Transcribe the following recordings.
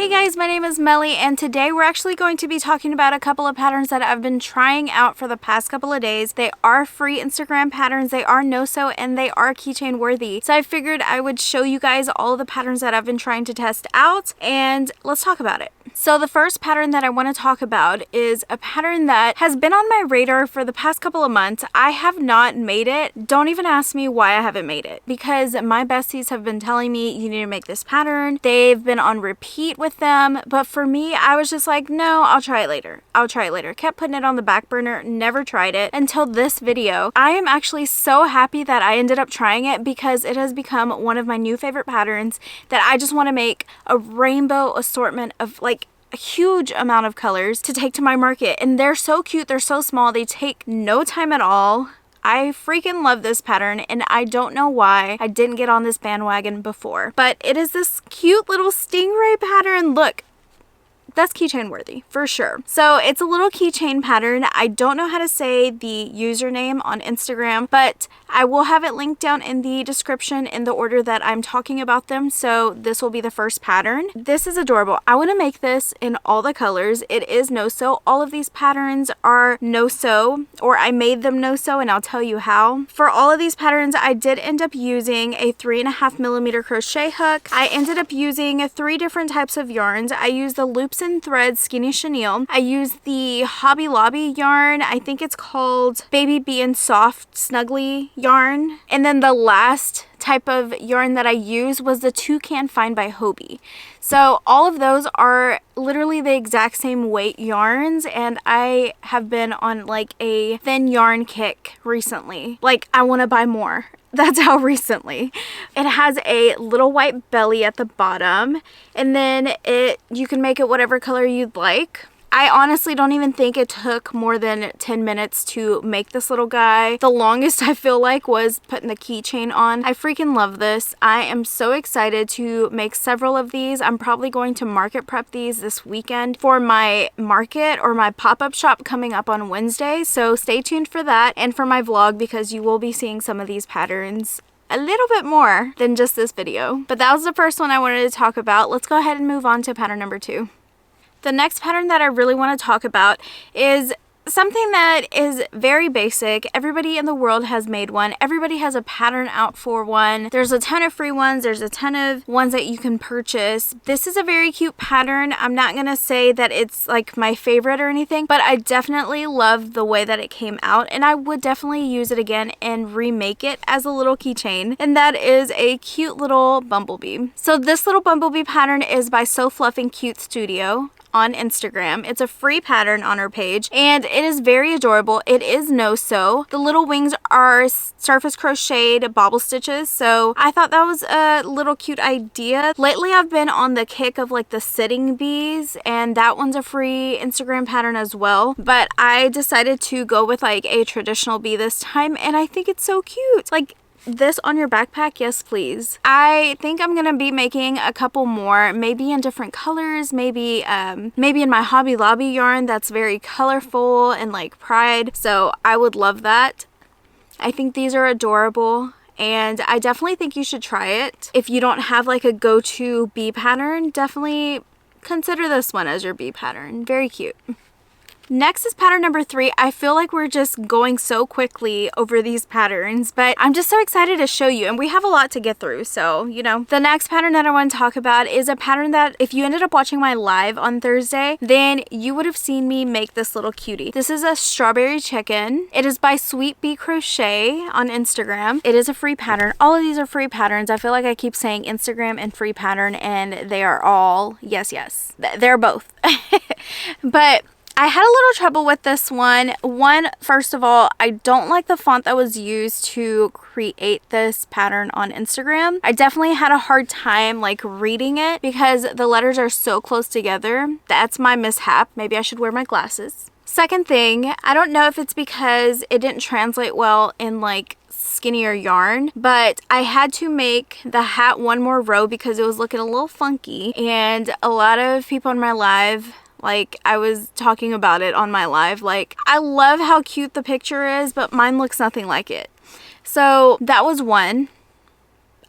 Hey guys, my name is Melly and today we're actually going to be talking about a couple of patterns that I've been trying out for the past couple of days. They are free Instagram patterns, they are no-sew, and they are keychain worthy. So I figured I would show you guys all the patterns that I've been trying to test out and let's talk about it. So the first pattern that I want to talk about is a pattern that has been on my radar for the past couple of months. I have not made it. Don't even ask me why I haven't made it, because my besties have been telling me you need to make this pattern. They've been on repeat with them, but for me, I was just like, no, I'll try it later. I'll try it later. Kept putting it on the back burner, never tried it until this video. I am actually so happy that I ended up trying it because it has become one of my new favorite patterns that I just want to make a rainbow assortment of like a huge amount of colors to take to my market. And they're so cute, they're so small, they take no time at all. I freaking love this pattern and I don't know why I didn't get on this bandwagon before. But it is this cute little stingray pattern. Look, that's keychain worthy for sure. So it's a little keychain pattern. I don't know how to say the username on Instagram, but I will have it linked down in the description in the order that I'm talking about them. So this will be the first pattern. This is adorable. I want to make this in all the colors. It is no-sew. All of these patterns are no-sew, or I made them no-sew, and I'll tell you how. For all of these patterns, I did end up using a 3.5mm crochet hook. I ended up using 3 different types of yarns. I used the loops and thread skinny chenille. I used the Hobby Lobby yarn. I think it's called Baby Bee and Soft Snuggly yarn. And then the last type of yarn that I used was the Toucan Fine by Hobie. So all of those are literally the exact same weight yarns, and I have been on like a thin yarn kick recently. Like, I want to buy more. That's how recently. It has a little white belly at the bottom, and then you can make it whatever color you'd like. I honestly don't even think it took more than 10 minutes to make this little guy. The longest I feel like was putting the keychain on. I freaking love this. I am so excited to make several of these. I'm probably going to market prep these this weekend for my market or my pop-up shop coming up on Wednesday. So stay tuned for that and for my vlog, because you will be seeing some of these patterns a little bit more than just this video. But that was the first one I wanted to talk about. Let's go ahead and move on to pattern number 2. The next pattern that I really want to talk about is something that is very basic. Everybody in the world has made one. Everybody has a pattern out for one. There's a ton of free ones. There's a ton of ones that you can purchase. This is a very cute pattern. I'm not going to say that it's like my favorite or anything, but I definitely love the way that it came out, and I would definitely use it again and remake it as a little keychain, and that is a cute little bumblebee. So this little bumblebee pattern is by So Fluff and Cute Studio on Instagram. It's a free pattern on her page and it is very adorable. It is no-sew. The little wings are surface crocheted bobble stitches, so I thought that was a little cute idea. Lately I've been on the kick of like the sitting bees, and that one's a free Instagram pattern as well, but I decided to go with like a traditional bee this time, and I think it's so cute. Like, this on your backpack, yes please. I think I'm gonna be making a couple more, maybe in different colors, maybe in my Hobby Lobby yarn that's very colorful and like pride, so I would love that. I think these are adorable and I definitely think you should try it. If you don't have like a go-to bee pattern, definitely consider this one as your bee pattern. Very cute. Next is pattern number 3. I feel like we're just going so quickly over these patterns, but I'm just so excited to show you, and we have a lot to get through, so you know. The next pattern that I want to talk about is a pattern that if you ended up watching my live on Thursday, then you would have seen me make this little cutie. This is a strawberry chicken. It is by Sweet Bee Crochet on Instagram. It is a free pattern. All of these are free patterns. I feel like I keep saying Instagram and free pattern, and they are all, yes, they're both. But I had a little trouble with this one. First of all, I don't like the font that was used to create this pattern on Instagram. I definitely had a hard time like reading it because the letters are so close together. That's my mishap. Maybe I should wear my glasses. Second thing, I don't know if it's because it didn't translate well in like skinnier yarn, but I had to make the hat one more row because it was looking a little funky, and a lot of people on my live, like, I was talking about it on my live, like, I love how cute the picture is, but mine looks nothing like it. So that was one.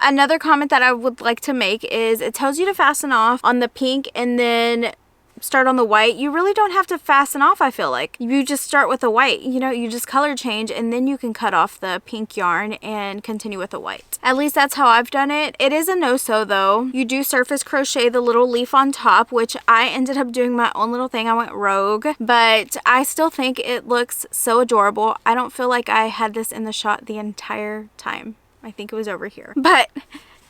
Another comment that I would like to make is it tells you to fasten off on the pink and then start on the white. You really don't have to fasten off, I feel like. You just start with the white, you know, you just color change and then you can cut off the pink yarn and continue with the white. At least that's how I've done it. It is a no-sew though. You do surface crochet the little leaf on top, which I ended up doing my own little thing. I went rogue, but I still think it looks so adorable. I don't feel like I had this in the shot the entire time. I think it was over here. But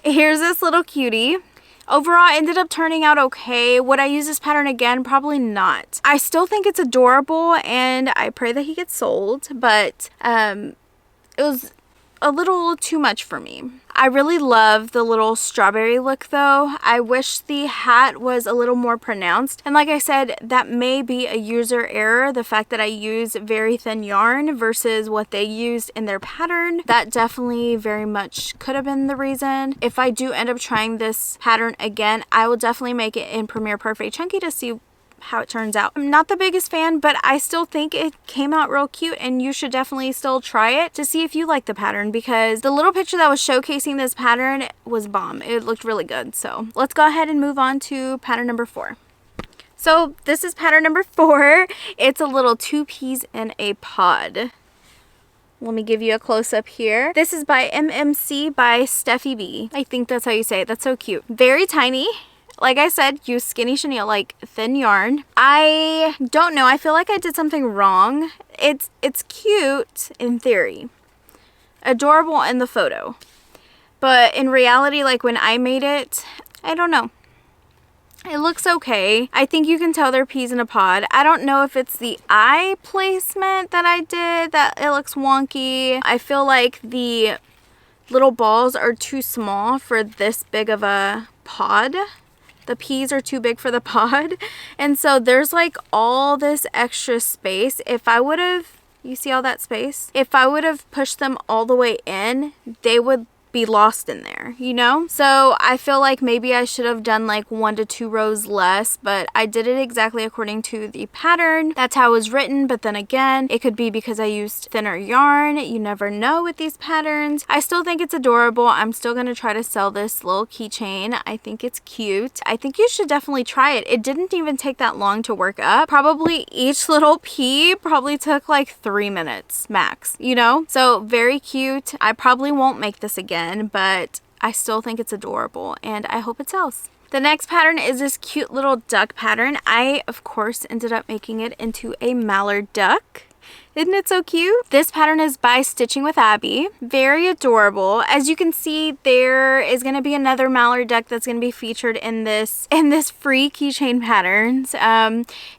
here's this little cutie. Overall, it ended up turning out okay. Would I use this pattern again? Probably not. I still think it's adorable and I pray that he gets sold, but it was a little too much for me. I really love the little strawberry look though. I wish the hat was a little more pronounced. And like I said, that may be a user error. The fact that I use very thin yarn versus what they used in their pattern. That definitely very much could have been the reason. If I do end up trying this pattern again, I will definitely make it in Premier Perfect Chunky to see how it turns out. I'm not the biggest fan, but I still think it came out real cute and you should definitely still try it to see if you like the pattern, because the little picture that was showcasing this pattern was bomb. It looked really good. So let's go ahead and move on to pattern number 4. So this is pattern number 4. It's a little 2 peas in a pod. Let me give you a close-up here. This is by MMC by Steffi B. I think that's how you say it. That's so cute. Very tiny. Like I said, use skinny chenille, like thin yarn. I don't know. I feel like I did something wrong. It's cute in theory. Adorable in the photo. But in reality, like when I made it, I don't know. It looks okay. I think you can tell they're peas in a pod. I don't know if it's the eye placement that I did that it looks wonky. I feel like the little balls are too small for this big of a pod. The peas are too big for the pod. And so there's like all this extra space. If I would have, you see all that space? If I would have pushed them all the way in, they would be lost in there, you know? So I feel like maybe I should have done like 1 to 2 rows less, but I did it exactly according to the pattern. That's how it was written, but then again, it could be because I used thinner yarn. You never know with these patterns. I still think it's adorable. I'm still gonna try to sell this little keychain. I think it's cute. I think you should definitely try it. It didn't even take that long to work up. Probably each little pea probably took like 3 minutes max, you know? So very cute. I probably won't make this again, but I still think it's adorable and I hope it sells. The next pattern is this cute little duck pattern. I, of course, ended up making it into a mallard duck. Isn't it so cute? This pattern is by Stitching with Abby. Very adorable. As you can see, there is going to be another mallard duck that's going to be featured in this free keychain patterns.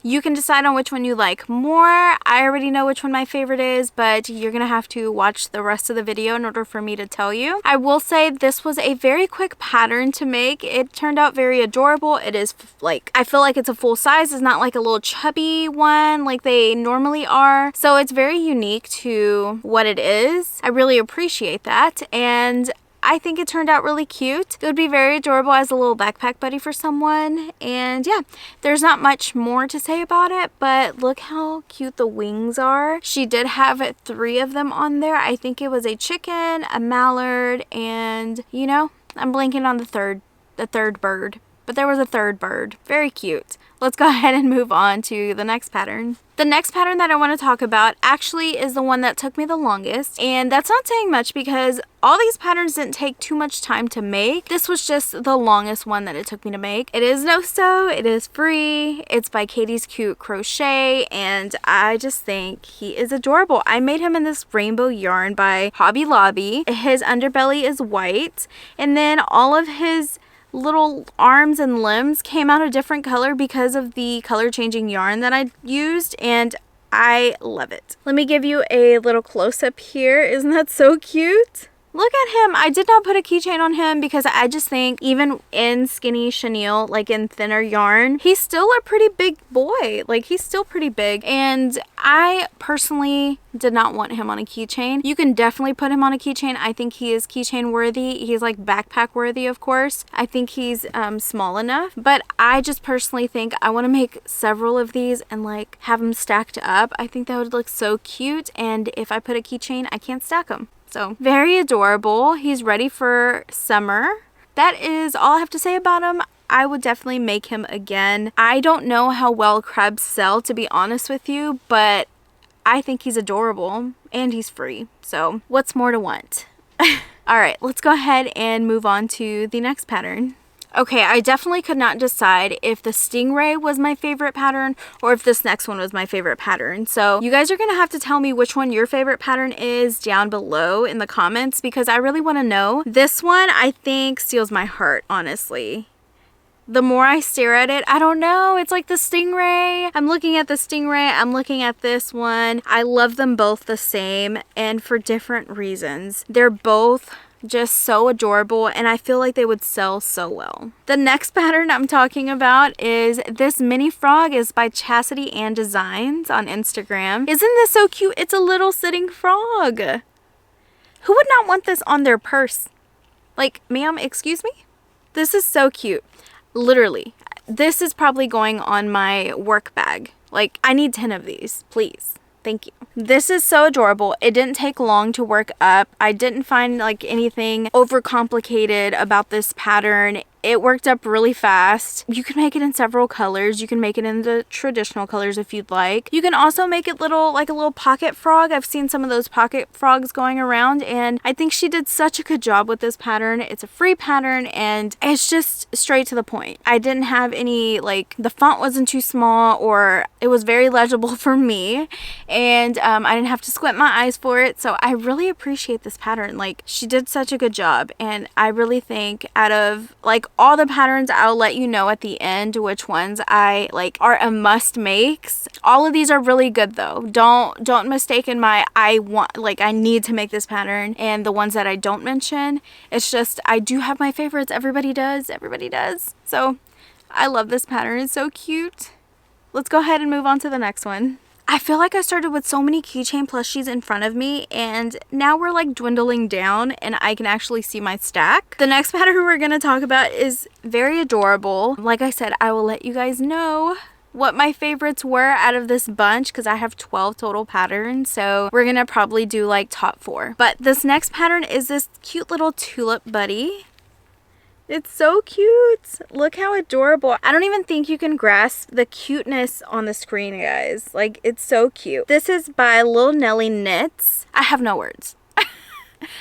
You can decide on which one you like more. I already know which one my favorite is, but you're going to have to watch the rest of the video in order for me to tell you. I will say this was a very quick pattern to make. It turned out very adorable. It is like, I feel like it's a full size. It's not like a little chubby one like they normally are. So it's very unique to what it is. I really appreciate that, and I think it turned out really cute. It would be very adorable as a little backpack buddy for someone. And yeah, there's not much more to say about it, but look how cute the wings are. She did have 3 of them on there. I think it was a chicken, a mallard, and you know, I'm blanking on the third bird. But there was a 3rd bird. Very cute. Let's go ahead and move on to the next pattern. The next pattern that I want to talk about actually is the one that took me the longest. And that's not saying much because all these patterns didn't take too much time to make. This was just the longest one that it took me to make. It is no-sew. It is free. It's by Katie's Cute Crochet. And I just think he is adorable. I made him in this rainbow yarn by Hobby Lobby. His underbelly is white. And then all of his little arms and limbs came out a different color because of the color changing yarn that I used, and I love it. Let me give you a little close-up here. Isn't that so cute? Look at him. I did not put a keychain on him because I just think even in skinny chenille, like in thinner yarn, he's still a pretty big boy. Like he's still pretty big. And I personally did not want him on a keychain. You can definitely put him on a keychain. I think he is keychain worthy. He's like backpack worthy, of course. I think he's small enough, but I just personally think I want to make several of these and like have them stacked up. I think that would look so cute. And if I put a keychain, I can't stack them. So very adorable. He's ready for summer. That is all I have to say about him. I would definitely make him again. I don't know how well crabs sell, to be honest with you, but I think he's adorable and he's free. So what's more to want? All right, let's go ahead and move on to the next pattern. Okay, I definitely could not decide if the Stingray was my favorite pattern or if this next one was my favorite pattern. So you guys are going to have to tell me which one your favorite pattern is down below in the comments, because I really want to know. This one I think steals my heart, honestly. The more I stare at it, I don't know, it's like the Stingray. I'm looking at the Stingray, I'm looking at this one. I love them both the same and for different reasons. They're both just so adorable and I feel like they would sell so well. The next pattern I'm talking about is this mini frog. Is by Chastity and Designs on Instagram. Isn't this so cute? It's a little sitting frog. Who would not want this on their purse? Like, ma'am, excuse me? This is so cute. Literally, this is probably going on my work bag. Like, I need 10 of these, please. Thank you. This is so adorable. It didn't take long to work up. I didn't find like anything overcomplicated about this pattern. It worked up really fast. You can make it in several colors. You can make it in the traditional colors if you'd like. You can also make it like a little pocket frog. I've seen some of those pocket frogs going around and I think she did such a good job with this pattern. It's a free pattern and it's just straight to the point. I didn't have any, like, the font wasn't too small, or it was very legible for me, and I didn't have to squint my eyes for it. So I really appreciate this pattern. Like, she did such a good job, and I really think out of like all the patterns, I'll let you know at the end which ones I like are a must makes. All of these are really good though. Don't mistake in my I need to make this pattern and the ones that I don't mention. It's just I do have my favorites. Everybody does. So I love this pattern. It's so cute. Let's go ahead and move on to the next one. I feel like I started with so many keychain plushies in front of me and now we're like dwindling down and I can actually see my stack. The next pattern we're going to talk about is very adorable. Like I said, I will let you guys know what my favorites were out of this bunch because I have 12 total patterns. So we're going to probably do like top 4. But this next pattern is this cute little tulip buddy. It's so cute. Look how adorable. I don't even think you can grasp the cuteness on the screen, guys. Like, it's so cute. This is by Lil Nelly Knits. I have no words.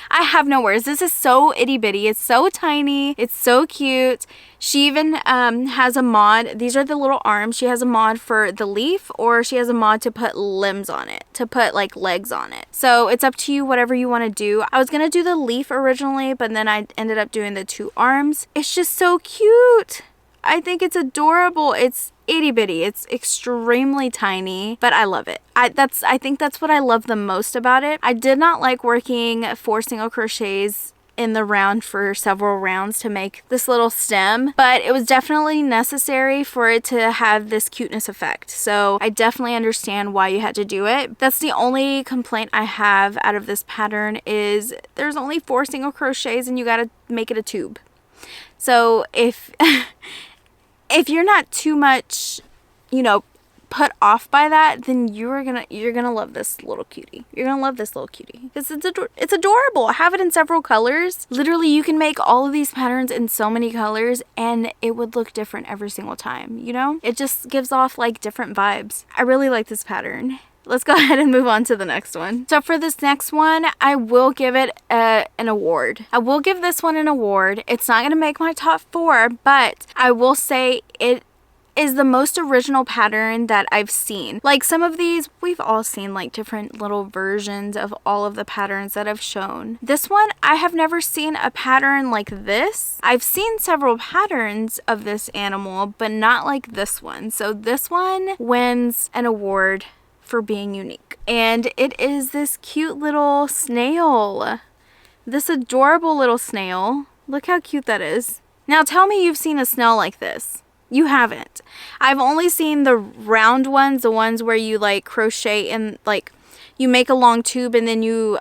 I have no words. This is so itty bitty. It's so tiny. It's so cute. She even has a mod. These are the little arms. She has a mod for the leaf, or she has a mod to put limbs on it, to put like legs on it. So it's up to you, whatever you want to do. I was going to do the leaf originally, but then I ended up doing the 2 arms. It's just so cute. I think it's adorable. It's itty bitty. It's extremely tiny, but I love it. I think that's what I love the most about it. I did not like working 4 single crochets in the round for several rounds to make this little stem, but it was definitely necessary for it to have this cuteness effect. So I definitely understand why you had to do it. That's the only complaint I have out of this pattern is there's only 4 single crochets and you gotta make it a tube. So if you're not too much, you know, put off by that, then you're gonna love this little cutie. You're gonna love this little cutie because it's adorable. I have it in several colors. Literally, you can make all of these patterns in so many colors and it would look different every single time, you know? It just gives off like different vibes. I really like this pattern. Let's go ahead and move on to the next one. So for this next one, I will give it an award. I will give this one an award. It's not going to make my top 4, but I will say it is the most original pattern that I've seen. Like some of these, we've all seen like different little versions of all of the patterns that I've shown. This one, I have never seen a pattern like this. I've seen several patterns of this animal, but not like this one. So this one wins an award for being unique. And it is this cute little snail. This adorable little snail. Look how cute that is. Now tell me you've seen a snail like this. You haven't. I've only seen the round ones, the ones where you like crochet and like you make a long tube and then you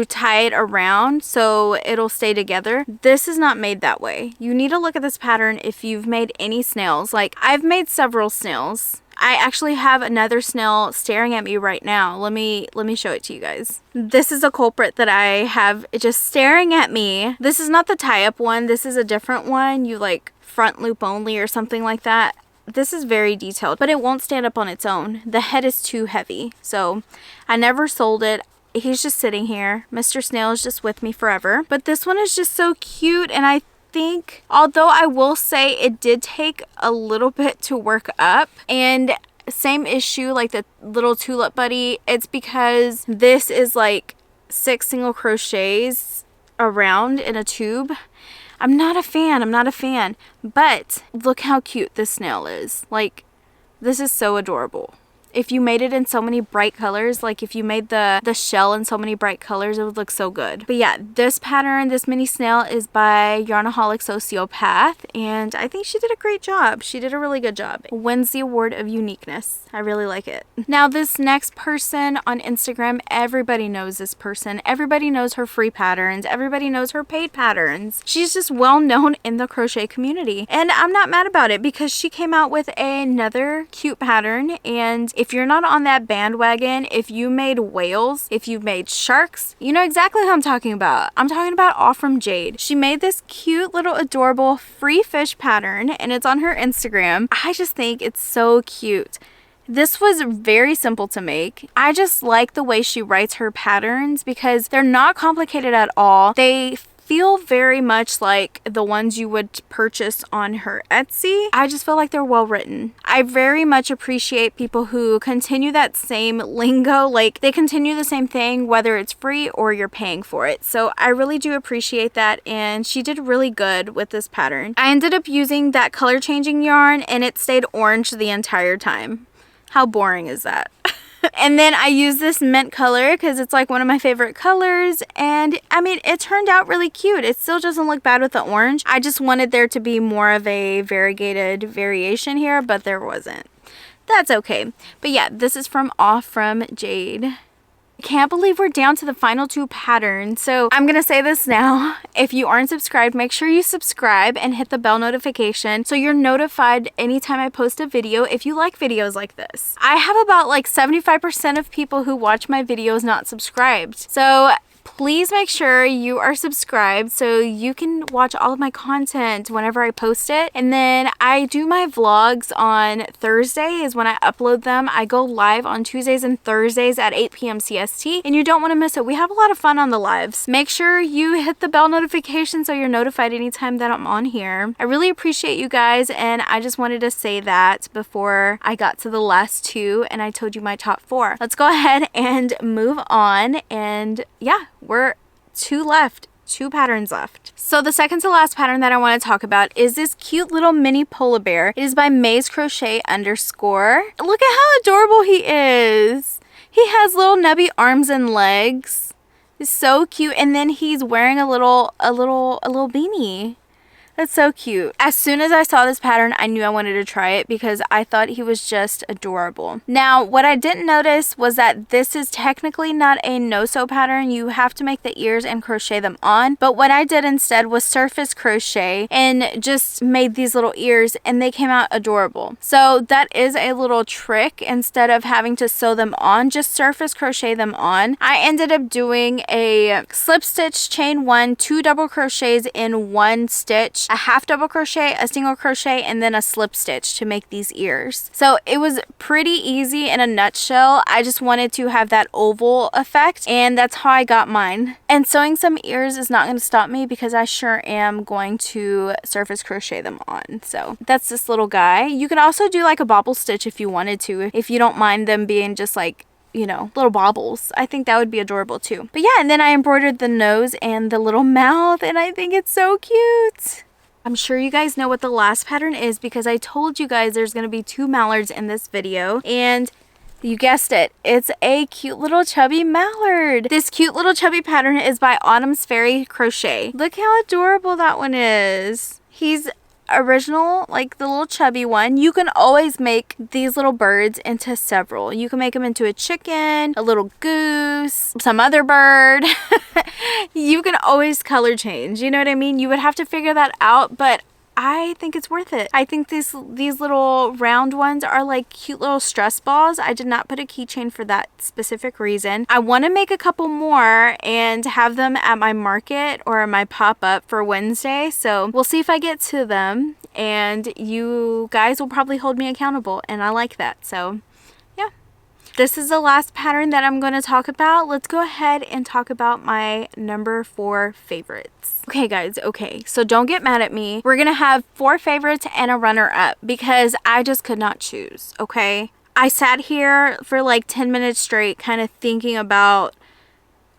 tie it around so it'll stay together. This is not made that way. You need to look at this pattern if you've made any snails. Like I've made several snails. I actually have another snail staring at me right now. Let me show it to you guys. This is a culprit that I have just staring at me. This is not the tie-up one. This is a different one. You like front loop only or something like that. This is very detailed, but it won't stand up on its own. The head is too heavy, so I never sold it. He's just sitting here. Mr. Snail is just with me forever. But this one is just so cute, and I think, although I will say it did take a little bit to work up, and same issue like the little tulip buddy, it's because this is like 6 single crochets around in a tube. I'm not a fan, but look how cute this snail is. Like, this is so adorable. If you made it in so many bright colors, like if you made the shell in so many bright colors, it would look so good. But yeah, this pattern, this mini snail is by Yarnaholic Sociopath, and I think she did a great job. She did a really good job. Wins the award of uniqueness. I really like it. Now this next person on Instagram, everybody knows this person. Everybody knows her free patterns. Everybody knows her paid patterns. She's just well known in the crochet community, and I'm not mad about it because she came out with another cute pattern. And if you're not on that bandwagon, if you made whales, if you made sharks, you know exactly who I'm talking about. I'm talking about All From Jade. She made this cute little adorable free fish pattern, and it's on her Instagram. I just think it's so cute. This was very simple to make. I just like the way she writes her patterns because they're not complicated at all. They feel very much like the ones you would purchase on her Etsy. I just feel like they're well written. I very much appreciate people who continue that same lingo, like they continue the same thing whether it's free or you're paying for it. So I really do appreciate that, and she did really good with this pattern. I ended up using that color changing yarn and it stayed orange the entire time. How boring is that? And then I use this mint color because it's like one of my favorite colors, and I mean it turned out really cute. It still doesn't look bad with the orange. I just wanted there to be more of a variegated variation here, but there wasn't. That's okay. But yeah, this is from Off From Jade. Can't believe we're down to the final 2 patterns. So I'm gonna say this now. If you aren't subscribed, make sure you subscribe and hit the bell notification so you're notified anytime I post a video if you like videos like this. I have about like 75% of people who watch my videos not subscribed. So please make sure you are subscribed so you can watch all of my content whenever I post it. And then I do my vlogs on Thursday is when I upload them. I go live on Tuesdays and Thursdays at 8 p.m. CST, and you don't want to miss it. We have a lot of fun on the lives. Make sure you hit the bell notification so you're notified anytime that I'm on here. I really appreciate you guys, and I just wanted to say that before I got to the last 2 and I told you my top 4. Let's go ahead and move on, and yeah, we're 2 left. 2 patterns left. So the second to last pattern that I want to talk about is this cute little mini polar bear. It is by Maze Crochet _ Look at how adorable he is. He has little nubby arms and legs. He's so cute, and then he's wearing a little beanie. That's so cute. As soon as I saw this pattern, I knew I wanted to try it because I thought he was just adorable. Now, what I didn't notice was that this is technically not a no-sew pattern. You have to make the ears and crochet them on. But what I did instead was surface crochet and just made these little ears, and they came out adorable. So that is a little trick. Instead of having to sew them on, just surface crochet them on. I ended up doing a slip stitch, chain 1, 2 double crochets in 1 stitch, a half double crochet, a single crochet, and then a slip stitch to make these ears. So it was pretty easy in a nutshell. I just wanted to have that oval effect, and that's how I got mine. And sewing some ears is not going to stop me because I sure am going to surface crochet them on. So that's this little guy. You can also do like a bobble stitch if you wanted to, if you don't mind them being just like, you know, little bobbles. I think that would be adorable too. But yeah, and then I embroidered the nose and the little mouth, and I think it's so cute. I'm sure you guys know what the last pattern is because I told you guys there's going to be 2 mallards in this video, and you guessed it, it's a cute little chubby mallard. This cute little chubby pattern is by Autumn's Fairy Crochet. Look how adorable that one is. He's original, like the little chubby one. You can always make these little birds into several. You can make them into a chicken, a little goose, some other bird. You can always color change, you know what I mean? You would have to figure that out, but I think it's worth it. I think these little round ones are like cute little stress balls. I did not put a keychain for that specific reason. I want to make a couple more and have them at my market or my pop-up for Wednesday. So we'll see if I get to them, and you guys will probably hold me accountable, and I like that. So yeah. This is the last pattern that I'm going to talk about. Let's go ahead and talk about my number 4 favorites. Okay guys, okay, so don't get mad at me. We're going to have 4 favorites and a runner-up because I just could not choose, okay? I sat here for like 10 minutes straight kind of thinking about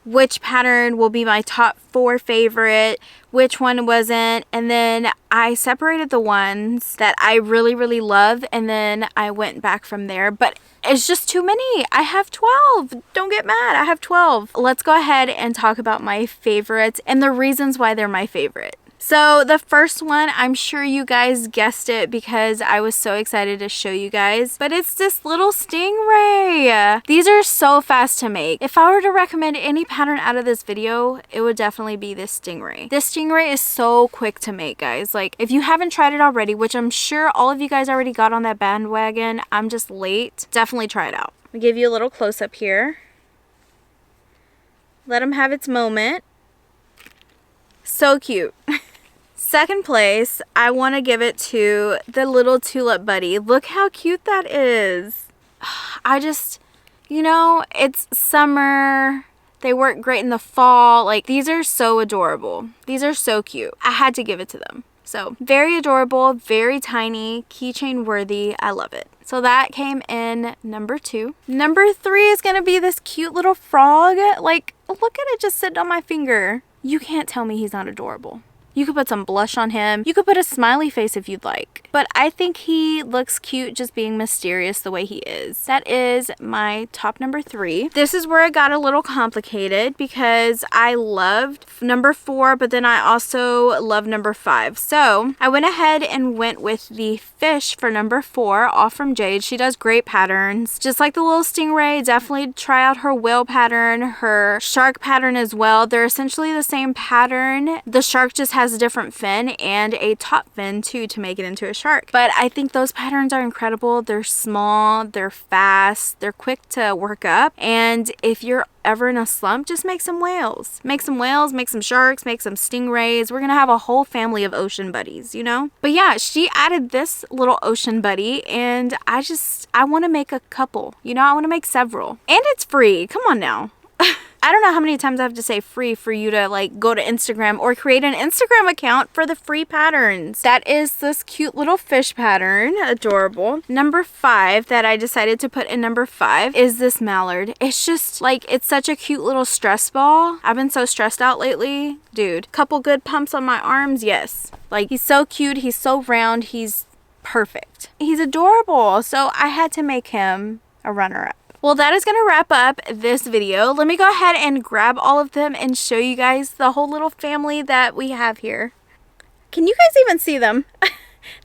which pattern will be my top 4 favorite, which one wasn't, and then I separated the ones that I really, really love, and then I went back from there. But it's just too many. I have 12. Don't get mad. I have 12. Let's go ahead and talk about my favorites and the reasons why they're my favorite. So the first one, I'm sure you guys guessed it because I was so excited to show you guys, but it's this little stingray. These are so fast to make. If I were to recommend any pattern out of this video, it would definitely be this stingray. This stingray is so quick to make, guys. Like, if you haven't tried it already, which I'm sure all of you guys already got on that bandwagon, I'm just late, definitely try it out. I'll give you a little close-up here. Let them have its moment. So cute. Second place, I want to give it to the little tulip buddy. Look how cute that is. I just, you know, it's summer. They work great in the fall. Like, these are so adorable. These are so cute. I had to give it to them. So, very adorable, very tiny, keychain worthy. I love it. So that came in number 2. Number 3 is going to be this cute little frog. Like, look at it just sitting on my finger. You can't tell me he's not adorable. You could put some blush on him. You could put a smiley face if you'd like. But I think he looks cute just being mysterious the way he is. That is my top number 3. This is where it got a little complicated because I loved number 4, but then I also love number 5. So I went ahead and went with the fish for number 4, all from Jade. She does great patterns. Just like the little stingray, definitely try out her whale pattern, her shark pattern as well. They're essentially the same pattern. The shark just has a different fin and a top fin too to make it into a shark. But I think those patterns are incredible. They're small, they're fast, they're quick to work up, and if you're ever in a slump, just make some whales. Make some whales, make some sharks, make some stingrays. We're gonna have a whole family of ocean buddies, you know? But yeah, she added this little ocean buddy, and I want to make a couple, you know? I want to make several. And it's free. Come on now. I don't know how many times I have to say free for you to like go to Instagram or create an Instagram account for the free patterns. That is this cute little fish pattern. Adorable. Number 5 that I decided to put in number 5 is this mallard. It's just like, it's such a cute little stress ball. I've been so stressed out lately. Dude, couple good pumps on my arms. Yes. Like, he's so cute. He's so round. He's perfect. He's adorable. So I had to make him a runner-up. Well, that is going to wrap up this video. Let me go ahead and grab all of them and show you guys the whole little family that we have here. Can you guys even see them?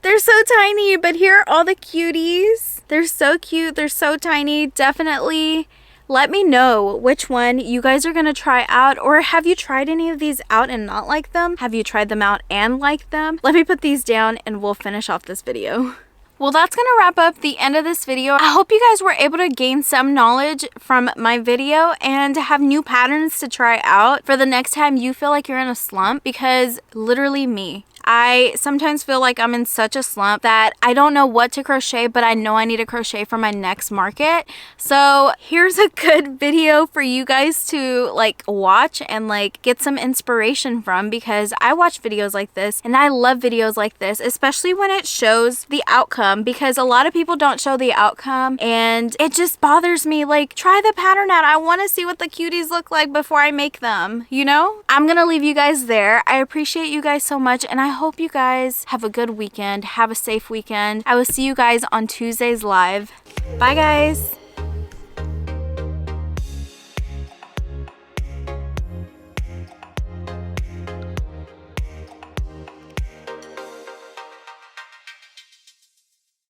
They're so tiny, but here are all the cuties. They're so cute. They're so tiny. Definitely let me know which one you guys are going to try out, or have you tried any of these out and not like them? Have you tried them out and liked them? Let me put these down and we'll finish off this video. Well, that's going to wrap up the end of this video. I hope you guys were able to gain some knowledge from my video and have new patterns to try out for the next time you feel like you're in a slump, because literally me. I sometimes feel like I'm in such a slump that I don't know what to crochet, but I know I need to crochet for my next market. So here's a good video for you guys to like watch and like get some inspiration from, because I watch videos like this and I love videos like this, especially when it shows the outcome, because a lot of people don't show the outcome and it just bothers me. Like, try the pattern out. I want to see what the cuties look like before I make them, you know? I'm gonna leave you guys there. I appreciate you guys so much, and I hope you guys have a good weekend. Have a safe weekend. I will see you guys on Tuesday's live. Bye guys.